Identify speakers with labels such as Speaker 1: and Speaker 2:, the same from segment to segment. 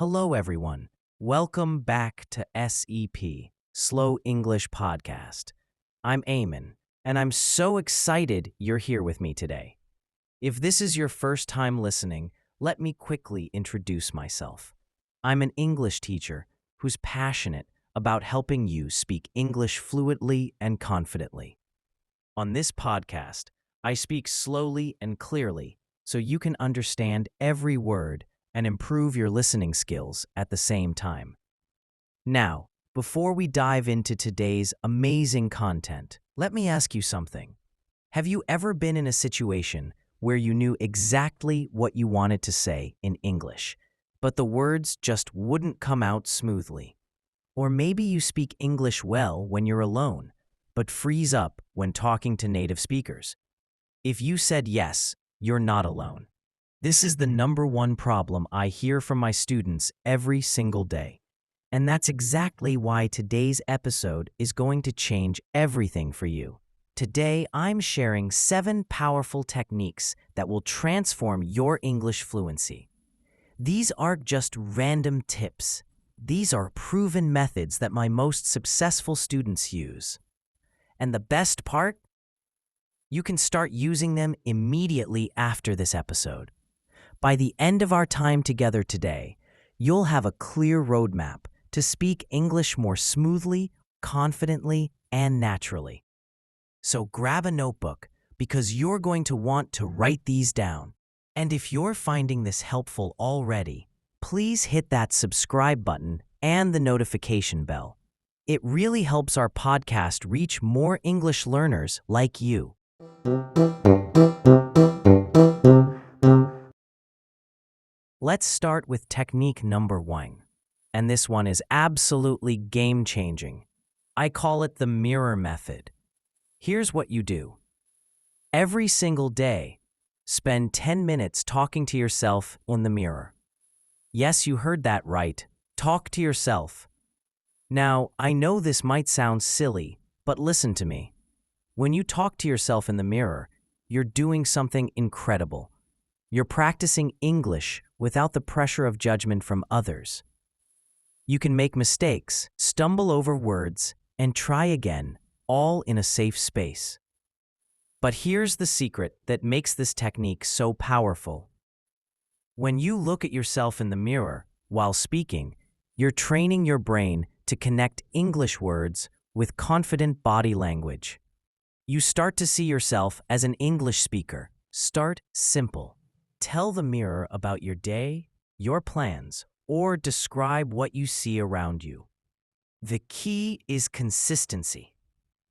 Speaker 1: Hello, everyone. Welcome back to SEP, Slow English Podcast. I'm Eamon, and I'm so excited you're here with me today. If this is your first time listening, let me quickly introduce myself. I'm an English teacher who's passionate about helping you speak English fluently and confidently. On this podcast, I speak slowly and clearly so you can understand every word and improve your listening skills at the same time. Now, before we dive into today's amazing content, let me ask you something. Have you ever been in a situation where you knew exactly what you wanted to say in English, but the words just wouldn't come out smoothly? Or maybe you speak English well when you're alone, but freeze up when talking to native speakers. If you said yes, you're not alone. This is the number one problem I hear from my students every single day. And that's exactly why today's episode is going to change everything for you. Today, I'm sharing 7 powerful techniques that will transform your English fluency. These aren't just random tips. These are proven methods that my most successful students use. And the best part? You can start using them immediately after this episode. By the end of our time together today, you'll have a clear roadmap to speak English more smoothly, confidently, and naturally. So grab a notebook because you're going to want to write these down. And if you're finding this helpful already, please hit that subscribe button and the notification bell. It really helps our podcast reach more English learners like you. Let's start with technique number 1. And this one is absolutely game-changing. I call it the mirror method. Here's what you do. Every single day, spend 10 minutes talking to yourself in the mirror. Yes, you heard that right. Talk to yourself. Now, I know this might sound silly, but listen to me. When you talk to yourself in the mirror, you're doing something incredible. You're practicing English without the pressure of judgment from others. You can make mistakes, stumble over words, and try again, all in a safe space. But here's the secret that makes this technique so powerful. When you look at yourself in the mirror while speaking, you're training your brain to connect English words with confident body language. You start to see yourself as an English speaker. Start simple. Tell the mirror about your day, your plans, or describe what you see around you. The key is consistency.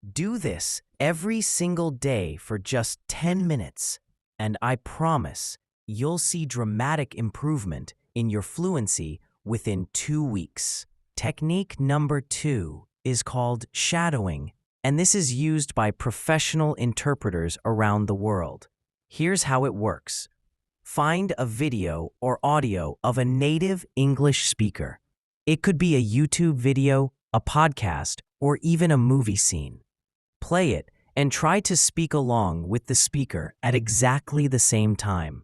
Speaker 1: Do this every single day for just 10 minutes, and I promise you'll see dramatic improvement in your fluency within 2 weeks. Technique number 2 is called shadowing, and this is used by professional interpreters around the world. Here's how it works. Find a video or audio of a native English speaker. It could be a YouTube video, a podcast, or even a movie scene. Play it and try to speak along with the speaker at exactly the same time.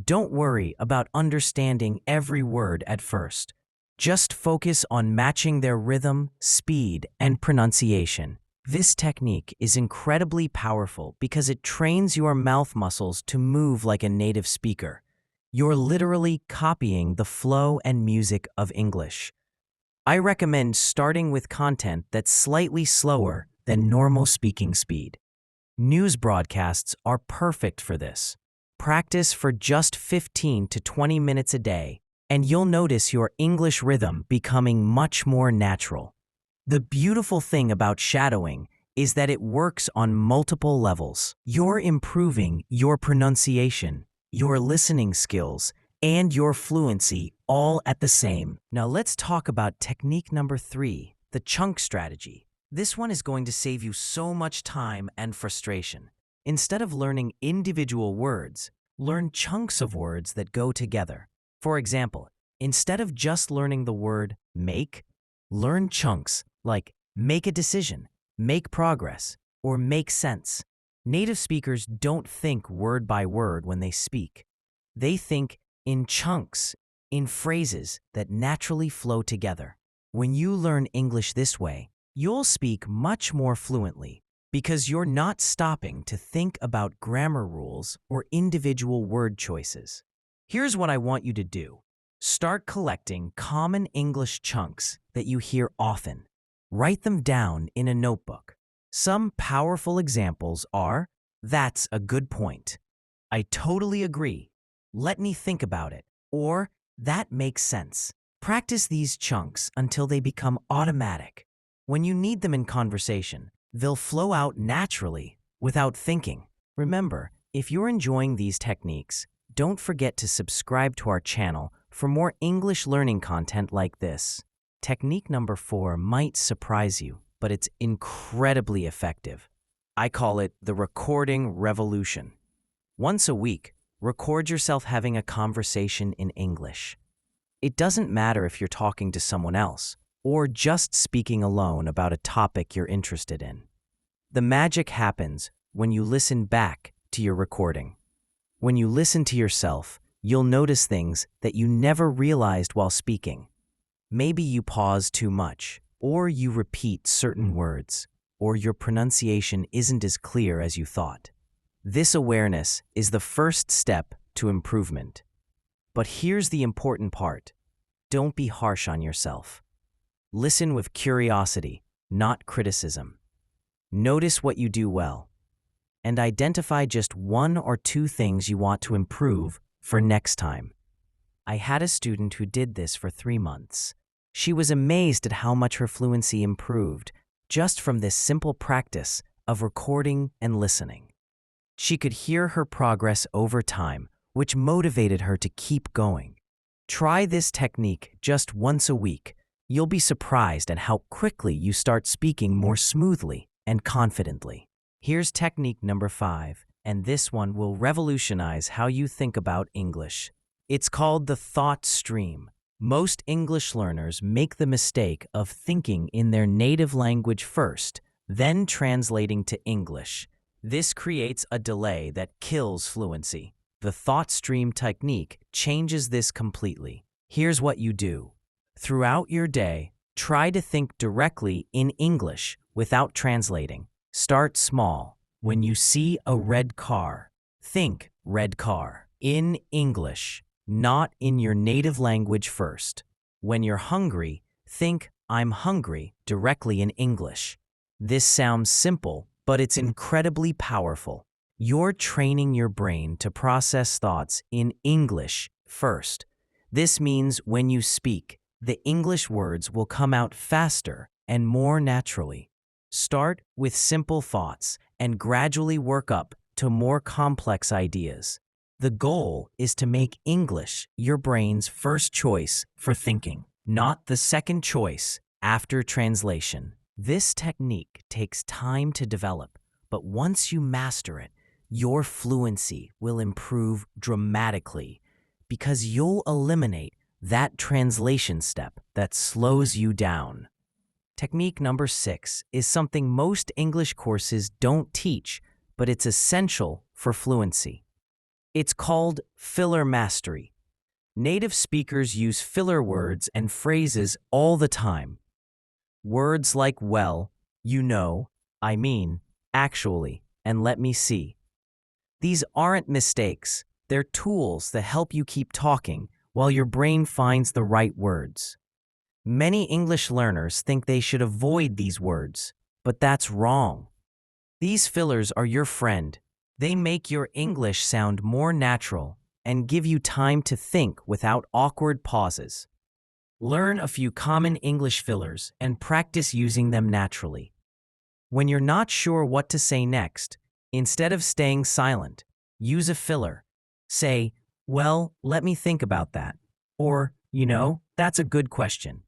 Speaker 1: Don't worry about understanding every word at first. Just focus on matching their rhythm, speed, and pronunciation. This technique is incredibly powerful because it trains your mouth muscles to move like a native speaker. You're literally copying the flow and music of English. I recommend starting with content that's slightly slower than normal speaking speed. News broadcasts are perfect for this. Practice for just 15 to 20 minutes a day, and you'll notice your English rhythm becoming much more natural. The beautiful thing about shadowing is that it works on multiple levels. You're improving your pronunciation, your listening skills, and your fluency all at the same. Now let's talk about technique number 3, the chunk strategy. This one is going to save you so much time and frustration. Instead of learning individual words, learn chunks of words that go together. For example, instead of just learning the word make, learn chunks like make a decision, make progress, or make sense. Native speakers don't think word by word when they speak. They think in chunks, in phrases that naturally flow together. When you learn English this way, you'll speak much more fluently because you're not stopping to think about grammar rules or individual word choices. Here's what I want you to do. Start collecting common English chunks that you hear often. Write them down in a notebook. Some powerful examples are, "That's a good point," "I totally agree," "Let me think about it," or "That makes sense." Practice these chunks until they become automatic. When you need them in conversation, they'll flow out naturally without thinking. Remember, if you're enjoying these techniques, don't forget to subscribe to our channel for more English learning content like this. Technique number 4 might surprise you, but it's incredibly effective. I call it the recording revolution. Once a week, record yourself having a conversation in English. It doesn't matter if you're talking to someone else or just speaking alone about a topic you're interested in. The magic happens when you listen back to your recording. When you listen to yourself, you'll notice things that you never realized while speaking. Maybe you pause too much, or you repeat certain words, or your pronunciation isn't as clear as you thought. This awareness is the first step to improvement. But here's the important part. Don't be harsh on yourself. Listen with curiosity, not criticism. Notice what you do well, and identify just 1 or 2 things you want to improve for next time. I had a student who did this for 3 months. She was amazed at how much her fluency improved just from this simple practice of recording and listening. She could hear her progress over time, which motivated her to keep going. Try this technique just once a week. You'll be surprised at how quickly you start speaking more smoothly and confidently. Here's technique number 5, and this one will revolutionize how you think about English. It's called the thought stream. Most English learners make the mistake of thinking in their native language first, then translating to English. This creates a delay that kills fluency. The thought stream technique changes this completely. Here's what you do. Throughout your day, try to think directly in English without translating. Start small. When you see a red car, think red car in English, not in your native language first. When you're hungry, think I'm hungry directly in English. This sounds simple, but it's incredibly powerful. You're training your brain to process thoughts in English first. This means when you speak, the English words will come out faster and more naturally. Start with simple thoughts and gradually work up to more complex ideas. The goal is to make English your brain's first choice for thinking, not the second choice after translation. This technique takes time to develop, but once you master it, your fluency will improve dramatically because you'll eliminate that translation step that slows you down. Technique number 6 is something most English courses don't teach, but it's essential for fluency. It's called filler mastery. Native speakers use filler words and phrases all the time. Words like well, you know, I mean, actually, and let me see. These aren't mistakes. They're tools that help you keep talking while your brain finds the right words. Many English learners think they should avoid these words, but that's wrong. These fillers are your friend. They make your English sound more natural and give you time to think without awkward pauses. Learn a few common English fillers and practice using them naturally. When you're not sure what to say next, instead of staying silent, use a filler. Say, well, let me think about that. Or, that's a good question.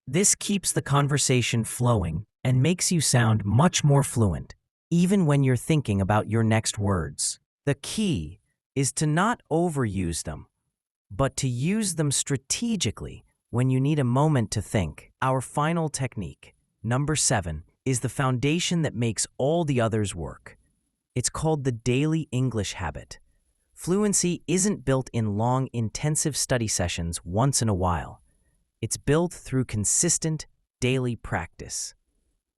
Speaker 1: This keeps the conversation flowing and makes you sound much more fluent, even when you're thinking about your next words. The key is to not overuse them, but to use them strategically when you need a moment to think. Our final technique, number 7, is the foundation that makes all the others work. It's called the daily English habit. Fluency isn't built in long, intensive study sessions once in a while. It's built through consistent, daily practice.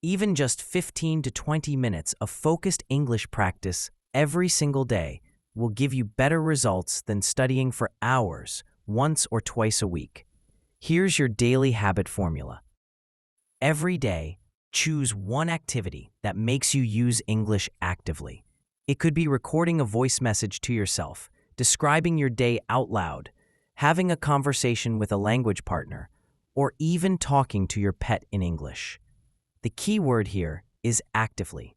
Speaker 1: Even just 15 to 20 minutes of focused English practice every single day will give you better results than studying for hours once or twice a week. Here's your daily habit formula. Every day, choose one activity that makes you use English actively. It could be recording a voice message to yourself, describing your day out loud, having a conversation with a language partner, or even talking to your pet in English. The key word here is actively.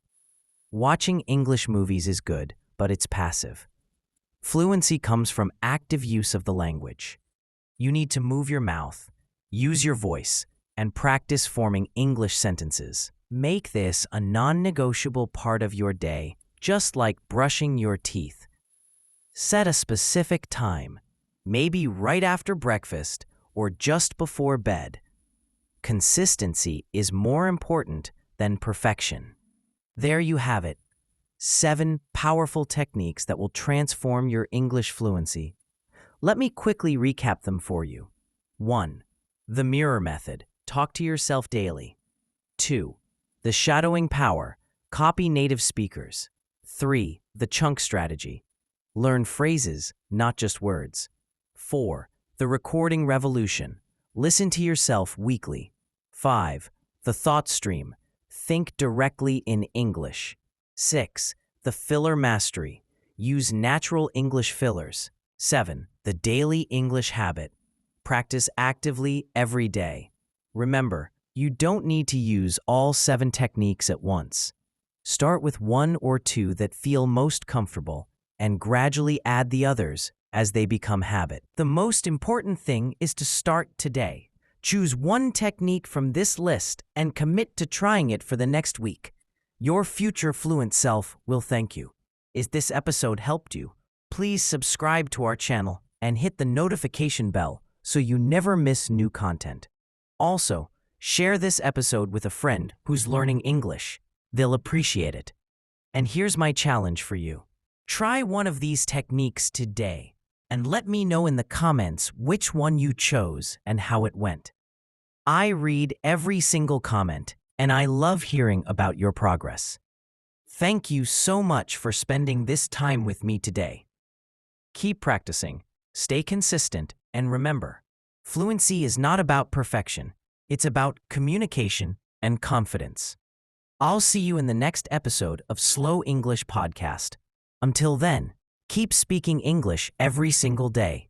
Speaker 1: Watching English movies is good, but it's passive. Fluency comes from active use of the language. You need to move your mouth, use your voice, and practice forming English sentences. Make this a non-negotiable part of your day, just like brushing your teeth. Set a specific time, maybe right after breakfast or just before bed. Consistency is more important than perfection. There you have it, 7 powerful techniques that will transform your English fluency. Let me quickly recap them for you. 1. The mirror method. Talk to yourself daily. 2. The shadowing power. Copy native speakers. 3. The chunk strategy. Learn phrases, not just words. 4. The recording revolution. Listen to yourself weekly. 5. The thought stream. Think directly in English. 6. The filler mastery. Use natural English fillers. 7. The daily English habit. Practice actively every day. Remember, you don't need to use all 7 techniques at once. Start with 1 or 2 that feel most comfortable and gradually add the others as they become habit. The most important thing is to start today. Choose one technique from this list and commit to trying it for the next week. Your future fluent self will thank you. If this episode helped you, please subscribe to our channel and hit the notification bell so you never miss new content. Also, share this episode with a friend who's learning English. They'll appreciate it. And here's my challenge for you. Try one of these techniques today and let me know in the comments which one you chose and how it went. I read every single comment, and I love hearing about your progress. Thank you so much for spending this time with me today. Keep practicing, stay consistent, and remember, fluency is not about perfection. It's about communication and confidence. I'll see you in the next episode of Slow English Podcast. Until then, keep speaking English every single day.